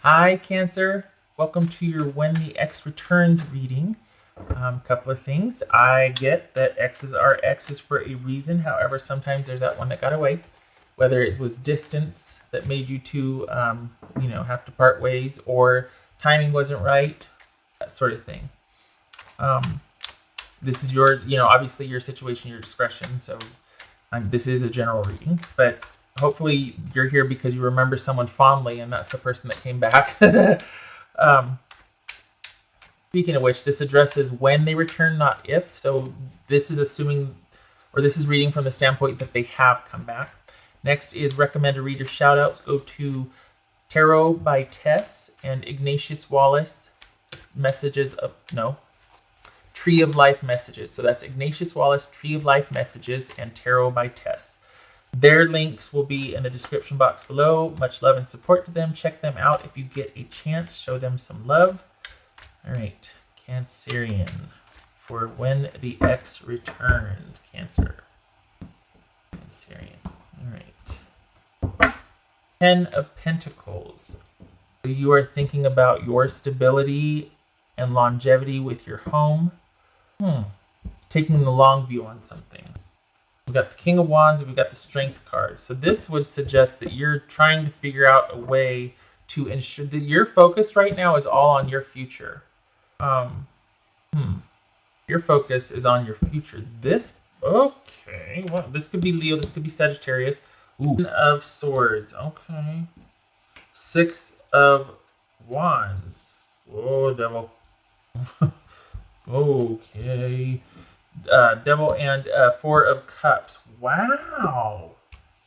Hi, Cancer. Welcome to your When the X Returns reading. Couple of things. I get that X's are X's for a reason. However, sometimes there's that one that got away. Whether it was distance that made you two, have to part ways, or timing wasn't right, that sort of thing. This is your, obviously your situation, your discretion. So this is a general reading, but hopefully you're here because you remember someone fondly, and that's the person that came back. Speaking of which, this addresses when they return, not if. So this is assuming, or this is reading from the standpoint that they have come back. Next is recommended reader shoutouts. Go to Tarot by Tess and Ignatius Wallace Tree of Life messages. So that's Ignatius Wallace, Tree of Life messages, and Tarot by Tess. Their links will be in the description box below. Much love and support to them. Check them out if you get a chance. Show them some love. All right, Cancerian, for when the X returns. Cancerian. All right. 10 of Pentacles. So you are thinking about your stability and longevity with your home. Taking the long view on something. We've got the King of Wands and we've got the Strength card. So this would suggest that you're trying to figure out a way to ensure that your focus right now is all on your future. Your focus is on your future. This could be Leo, this could be Sagittarius. Ooh. 10 of Swords, okay. 6 of Wands. Whoa, Devil. Okay. Devil and 4 of Cups. Wow.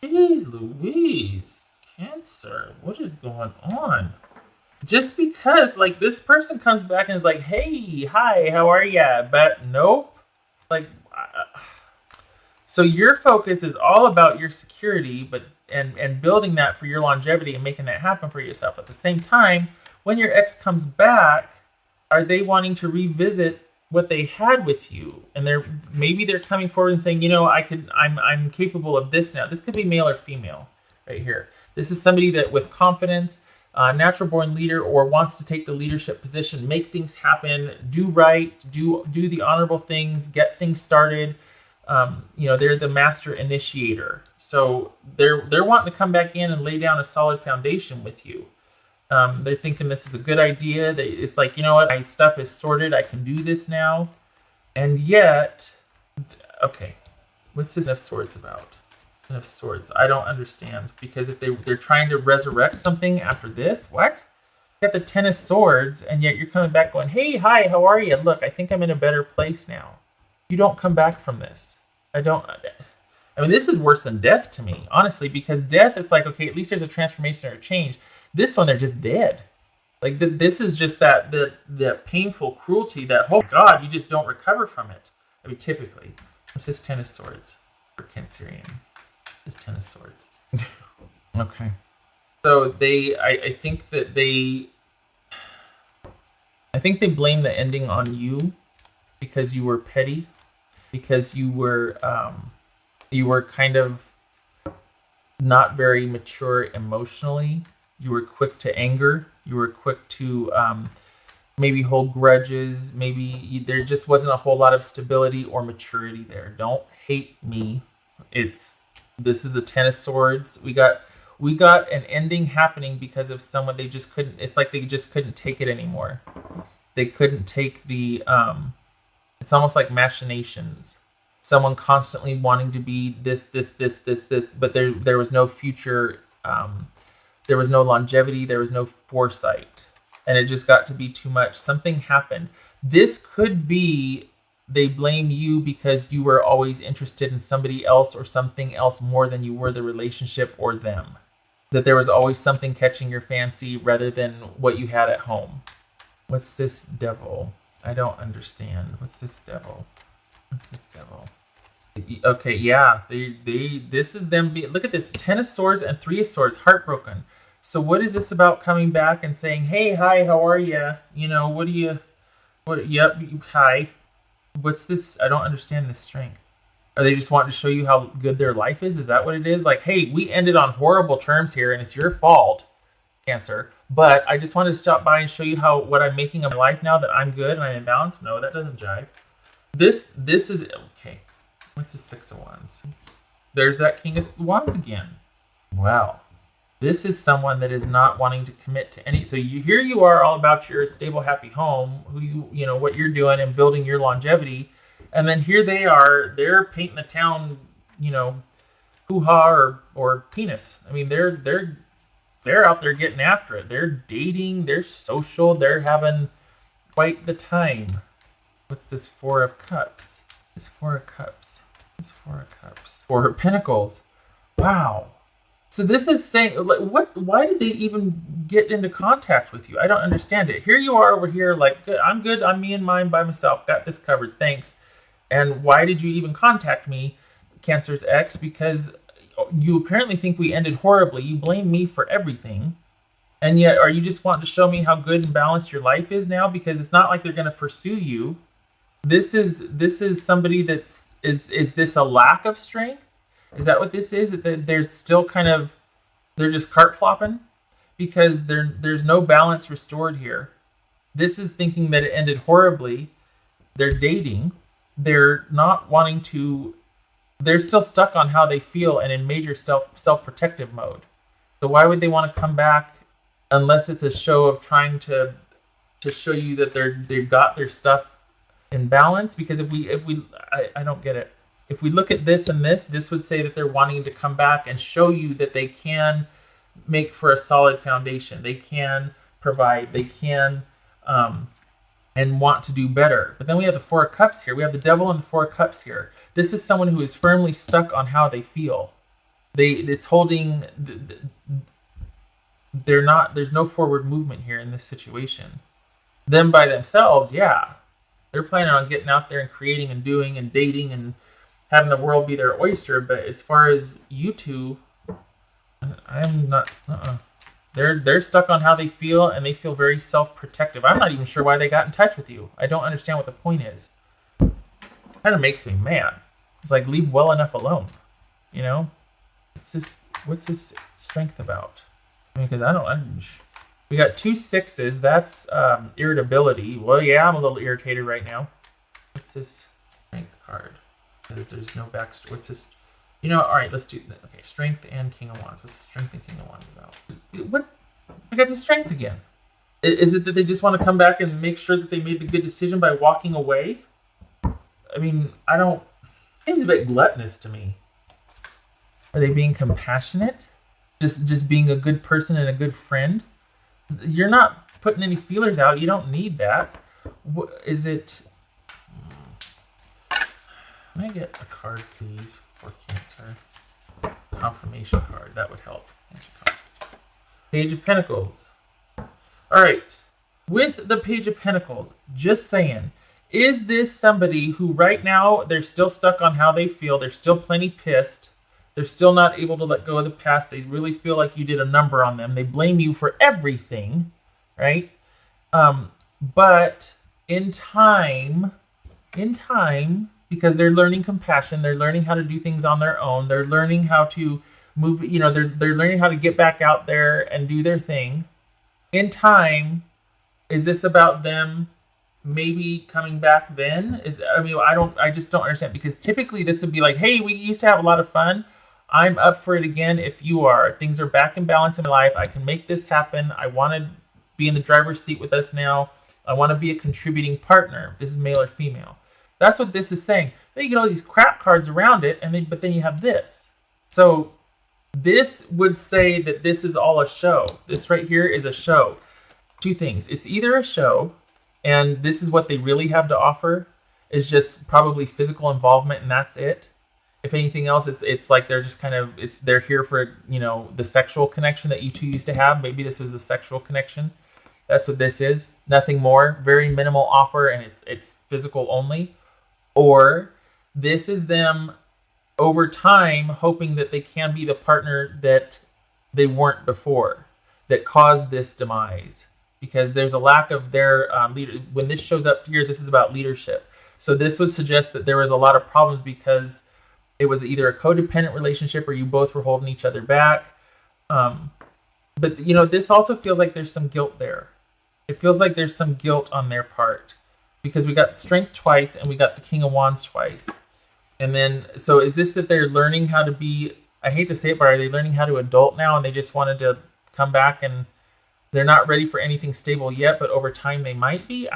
Jeez Louise. Cancer. What is going on? Just because, this person comes back and is like, hey, hi, how are ya? But nope. So your focus is all about your security, and building that for your longevity and making that happen for yourself. At the same time, when your ex comes back, are they wanting to revisit what they had with you? And maybe they're coming forward and saying, I'm capable of this now. This could be male or female right here. This is somebody that with confidence, natural born leader, or wants to take the leadership position, make things happen, do right, do the honorable things, get things started. They're the master initiator. So they're wanting to come back in and lay down a solid foundation with you. They're thinking this is a good idea. It's like, you know what, my stuff is sorted. I can do this now. And yet, okay, what's this Ten of Swords about? Ten of Swords. I don't understand, because if they're trying to resurrect something after this, what? You got the Ten of Swords, and yet you're coming back going, hey, hi, how are you? Look, I think I'm in a better place now. You don't come back from this. This is worse than death to me, honestly, because death is like, okay, at least there's a transformation or a change. This one, they're just dead. This is just that painful cruelty that, oh God, you just don't recover from it. Typically. What's this Ten of Swords for Cancerian? This Ten of Swords. Okay. So I think they blame the ending on you because you were petty, because you were kind of not very mature emotionally. You were quick to anger. You were quick to maybe hold grudges. Maybe there just wasn't a whole lot of stability or maturity there. Don't hate me. This is the Ten of Swords. We got an ending happening because of someone they just couldn't. It's like they just couldn't take it anymore. They couldn't take the. It's almost like machinations. Someone constantly wanting to be this, but there was no future. There was no longevity. There was no foresight. And it just got to be too much. Something happened. This could be they blame you because you were always interested in somebody else or something else more than you were the relationship or them. That there was always something catching your fancy rather than what you had at home. What's this Devil? I don't understand. What's this Devil? What's this Devil? Okay, yeah. This is them. Look at this. 10 of Swords and 3 of Swords. Heartbroken. So what is this about coming back and saying, hey, hi, how are you? Hi. What's this? I don't understand this strength. Are they just wanting to show you how good their life is? Is that what it is? Like, hey, we ended on horrible terms here and it's your fault. Cancer. But I just wanted to stop by and show you what I'm making of my life now that I'm good and I'm in balance. No, that doesn't jive. This is okay. What's the Six of Wands? There's that King of Wands again. Wow. This is someone that is not wanting to commit to any. So here you are, all about your stable, happy home, who you know what you're doing and building your longevity, and then here they are. They're painting the town, you know, hoo-ha or penis. I mean, they're out there getting after it. They're dating. They're social. They're having quite the time. What's this Four of Cups? This Four of Cups. This Four of Cups. Four of Pentacles. Wow. So this is saying, like, what? Why did they even get into contact with you? I don't understand it. Here you are over here, like, good, I'm good. I'm me and mine by myself. Got this covered. Thanks. And why did you even contact me, Cancer's ex? Because you apparently think we ended horribly. You blame me for everything. And yet, are you just wanting to show me how good and balanced your life is now? Because it's not like they're going to pursue you. This is somebody that's, is this a lack of strength? Is that what this is? That they're still kind of, they're just cart flopping? Because there's no balance restored here. This is thinking that it ended horribly. They're dating. They're not wanting to, they're still stuck on how they feel and in major self-protective mode. So why would they want to come back unless it's a show of trying to show you that they've got their stuff in balance? Because I don't get it. If we look at this and this would say that they're wanting to come back and show you that they can make for a solid foundation. They can provide. They can and want to do better. But then we have the Four of Cups here. We have the Devil and the Four of Cups here. This is someone who is firmly stuck on how they feel. It's holding. They're not. There's no forward movement here in this situation. Them by themselves, yeah, they're planning on getting out there and creating and doing and dating and having the world be their oyster. But as far as you two, I'm not. They're stuck on how they feel, and they feel very self-protective. I'm not even sure why they got in touch with you. I don't understand what the point is. Kind of makes me mad. It's like, leave well enough alone. You know? What's this strength about? I mean, because we got 2 6s. That's irritability. Well, yeah, I'm a little irritated right now. What's this strength card? Because there's no backstory. What's this? You know, all right, let's do that. Okay, Strength and King of Wands. What's the Strength and King of Wands about? What? I got the Strength again. Is it that they just want to come back and make sure that they made the good decision by walking away? I mean, I don't... It seems a bit gluttonous to me. Are they being compassionate? Just being a good person and a good friend? You're not putting any feelers out. You don't need that. Is it... Can I get a card, please? For Cancer. Confirmation card. That would help. Page of Pentacles. All right. With the Page of Pentacles, just saying, is this somebody who right now they're still stuck on how they feel? They're still plenty pissed. They're still not able to let go of the past. They really feel like you did a number on them. They blame you for everything, right? But in time, because they're learning compassion, they're learning how to do things on their own, they're learning how to move, you know, they're learning how to get back out there and do their thing. In time, is this about them maybe coming back then? I just don't understand, because typically this would be like, hey, we used to have a lot of fun. I'm up for it again if you are. Things are back in balance in my life. I can make this happen. I want to be in the driver's seat with us now. I want to be a contributing partner. This is male or female. That's what this is saying. Then you get all these crap cards around it, but then you have this. So this would say that this is all a show. This right here is a show. 2 things. It's either a show, and this is what they really have to offer, is just probably physical involvement, and that's it. If anything else, it's like they're just kind of, they're here for, you know, the sexual connection that you two used to have. Maybe this was a sexual connection. That's what this is. Nothing more. Very minimal offer, and it's physical only. Or this is them over time hoping that they can be the partner that they weren't before, that caused this demise. Because there's a lack of their leader. When this shows up here, this is about leadership. So this would suggest that there was a lot of problems because it was either a codependent relationship or you both were holding each other back. But, you know, this also feels like there's some guilt there. It feels like there's some guilt on their part because we got strength twice and we got the King of Wands twice. And then, so is this that they're learning how to be, I hate to say it, but are they learning how to adult now and they just wanted to come back and they're not ready for anything stable yet, but over time they might be?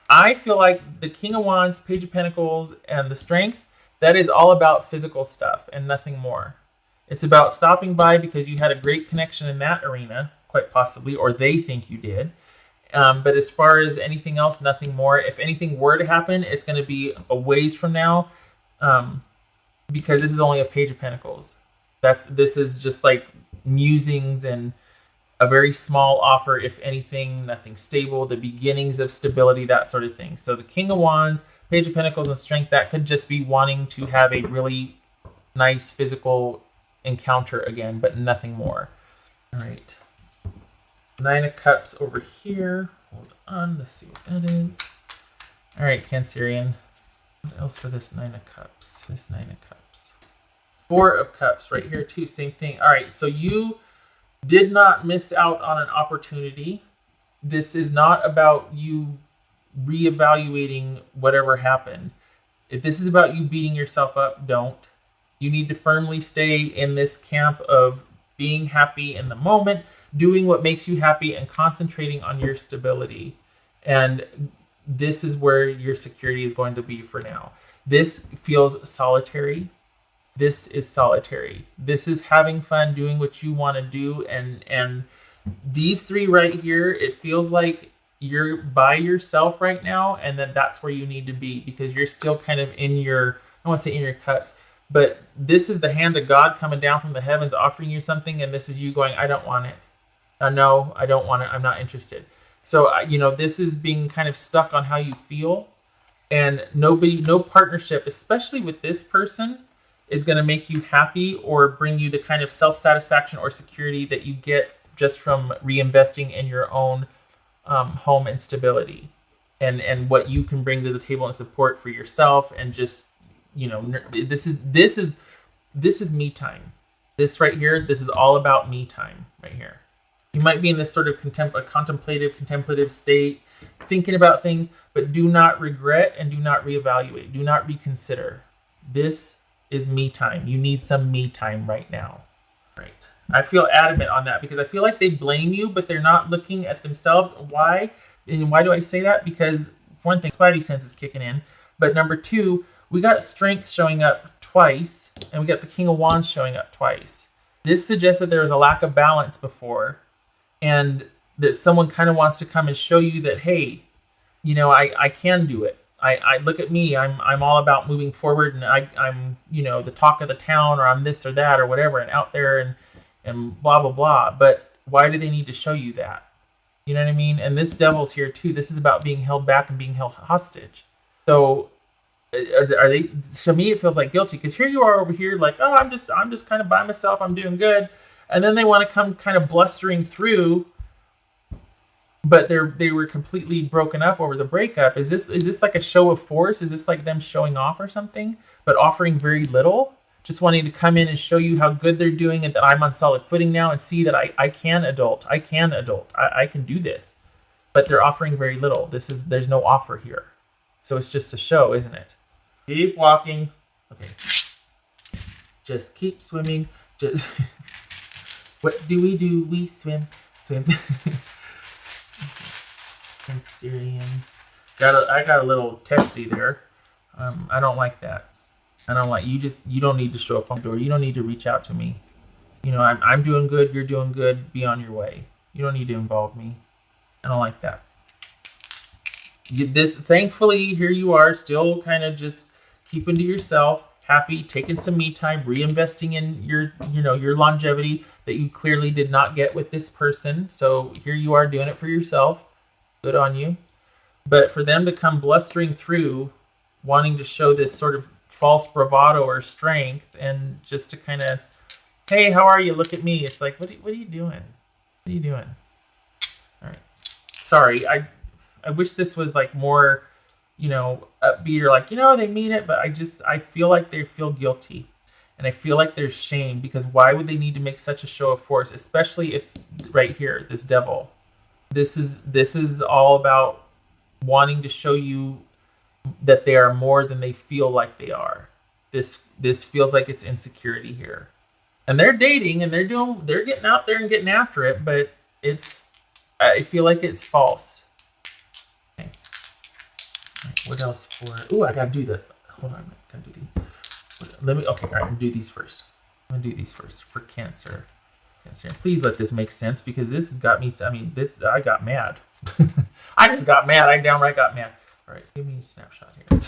I feel like the King of Wands, Page of Pentacles, and the Strength, that is all about physical stuff and nothing more. It's about stopping by because you had a great connection in that arena, quite possibly, or they think you did. But as far as anything else, nothing more. If anything were to happen, it's going to be a ways from now, because this is only a Page of Pentacles. This is just like musings and a very small offer, if anything, nothing stable, the beginnings of stability, that sort of thing. So the King of Wands, Page of Pentacles, and Strength, that could just be wanting to have a really nice physical encounter again, but nothing more. All right. Nine of Cups over here. Hold on, let's see what that is. All right, Cancerian. What else for this Nine of Cups? This Nine of Cups. Four of Cups right here too, same thing. All right, so you did not miss out on an opportunity. This is not about you reevaluating whatever happened. If this is about you beating yourself up, don't. You need to firmly stay in this camp of being happy in the moment, doing what makes you happy, and concentrating on your stability. And this is where your security is going to be for now. This feels solitary. This is solitary. This is having fun, doing what you want to do. And these three right here, it feels like you're by yourself right now, and that's where you need to be, because you're still kind of in your, I don't want to say in your cups, but this is the hand of God coming down from the heavens offering you something, and this is you going, I don't want it. No, I don't want it. I'm not interested. So, you know, this is being kind of stuck on how you feel, and no partnership, especially with this person, is going to make you happy or bring you the kind of self-satisfaction or security that you get just from reinvesting in your own home and stability, and what you can bring to the table and support for yourself. And just, you know, this is me time. This right here, this is all about me time right here. You might be in this sort of contemplative state, thinking about things, but do not regret and do not reevaluate. Do not reconsider. This is me time. You need some me time right now. Right. I feel adamant on that because I feel like they blame you, but they're not looking at themselves. Why? And why do I say that? Because one thing, Spidey sense is kicking in. But number two, we got Strength showing up twice, and we got the King of Wands showing up twice. This suggests that there was a lack of balance before, and that someone kind of wants to come and show you that, hey, you know, I can do it. I look at me. I'm all about moving forward, and I'm you know, the talk of the town, or I'm this or that or whatever, and out there and blah blah blah. But why do they need to show you that? You know what I mean? And this Devil's here too. This is about being held back and being held hostage. So are they? To me, it feels like guilty, because here you are over here like, oh, I'm just kind of by myself. I'm doing good, and then they want to come kind of blustering through. But they were completely broken up over the breakup. Is this like a show of force? Is this like them showing off or something, but offering very little? Just wanting to come in and show you how good they're doing and that I'm on solid footing now, and see that I can adult. I can do this. But they're offering very little. There's no offer here. So it's just a show, isn't it? Keep walking. Okay. Just keep swimming. Just what do? We swim. Cancerian. I got a little testy there. I don't like that. I don't like you don't need to show up on the door. You don't need to reach out to me. You know, I'm doing good, you're doing good, be on your way. You don't need to involve me. I don't like that. Thankfully, here you are, still kind of just keeping to yourself, happy, taking some me time, reinvesting in your longevity that you clearly did not get with this person. So here you are doing it for yourself. Good on you. But for them to come blustering through, wanting to show this sort of false bravado or strength, and just to kind of, hey, how are you? Look at me. It's like, what are you doing? What are you doing? All right. Sorry. I wish this was like more, you know, upbeat, or like, you know, they mean it, but I feel like they feel guilty. And I feel like there's shame, because why would they need to make such a show of force, especially if right here, this devil. This is all about wanting to show you that they are more than they feel like they are. This feels like it's insecurity here. And they're dating and they're getting out there and getting after it, but I feel like it's false. Okay. What else for? Oh, I gotta do that. Hold on, I gotta do these. Let me. Okay, all right. I'm gonna do these first. I'm gonna do these first for Cancer. Cancer. Please let this make sense, because this got me. I mean, I got mad. I just got mad. I downright got mad. All right, give me a snapshot here.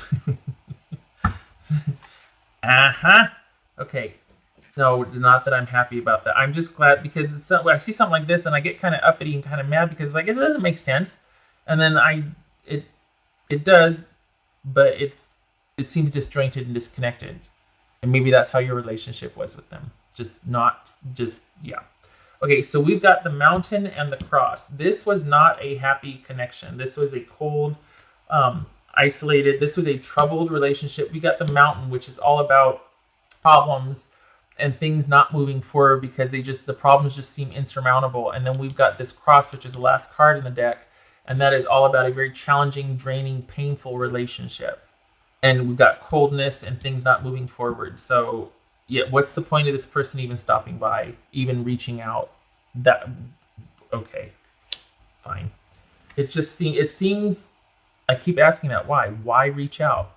Okay. No, not that I'm happy about that. I'm just glad, because it's not, I see something like this and I get kind of uppity and kind of mad, because like it doesn't make sense, and then it does, but it seems disjointed and disconnected, and maybe that's how your relationship was with them. Yeah. Okay, so we've got the mountain and the cross. This was not a happy connection. This was a cold, isolated. This was a troubled relationship. We got the mountain, which is all about problems and things not moving forward because the problems just seem insurmountable. And then we've got this cross, which is the last card in the deck, and that is all about a very challenging, draining, painful relationship. And we've got coldness and things not moving forward. So yeah, what's the point of this person even stopping by, even reaching out? Okay, fine. It seems I keep asking that, why reach out?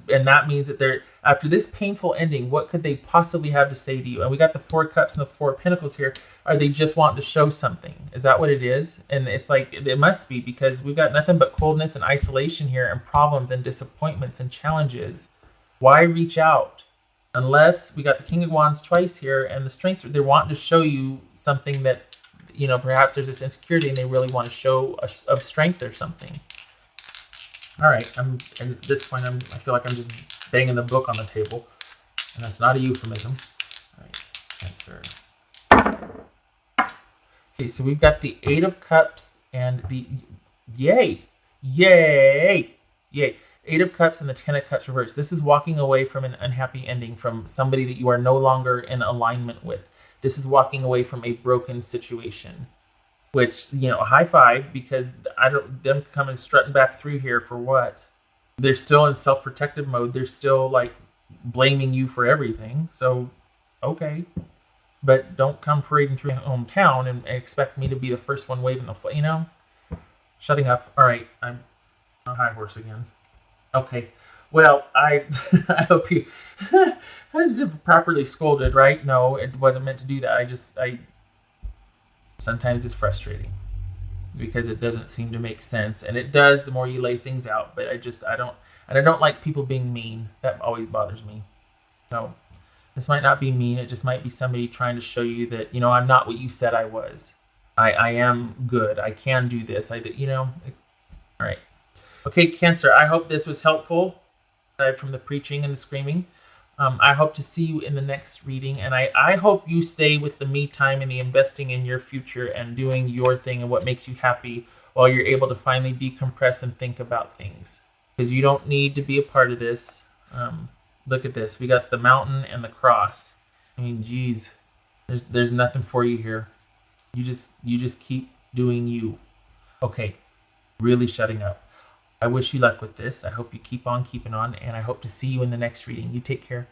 And that means that they're, after this painful ending, what could they possibly have to say to you? And we got the 4 cups and the 4 pentacles here. Are they just wanting to show something? Is that what it is? And it's like, it must be, because we've got nothing but coldness and isolation here, and problems and disappointments and challenges. Why reach out? Unless we got the King of Wands twice here and the Strength. They're wanting to show you something that, perhaps there's this insecurity and they really want to show of strength or something. All right, at this point, I feel like I'm just banging the book on the table, and that's not a euphemism. All right, Cancer. Okay, so we've got the 8 of Cups and the yay, 8 of Cups and the 10 of Cups reversed. This is walking away from an unhappy ending, from somebody that you are no longer in alignment with. This is walking away from a broken situation. Which, high five, because them coming strutting back through here for what? They're still in self-protective mode. They're still like blaming you for everything. So, okay. But don't come parading through my hometown and expect me to be the first one waving the flag, Shutting up. All right, I'm on a high horse again. Okay. Well, I hope you properly scolded, right? No, it wasn't meant to do that. Sometimes it's frustrating because it doesn't seem to make sense, and it does the more you lay things out. But I don't like people being mean. That always bothers me. So this might not be mean. It just might be somebody trying to show you that, I'm not what you said I was. I am good. I can do this. All right. Okay, Cancer. I hope this was helpful. Aside from the preaching and the screaming. I hope to see you in the next reading, and I hope you stay with the me time and the investing in your future and doing your thing and what makes you happy while you're able to finally decompress and think about things. Because you don't need to be a part of this. Look at this. We got the mountain and the cross. I mean, geez, there's nothing for you here. You just keep doing you. Okay, really shutting up. I wish you luck with this. I hope you keep on keeping on, and I hope to see you in the next reading. You take care.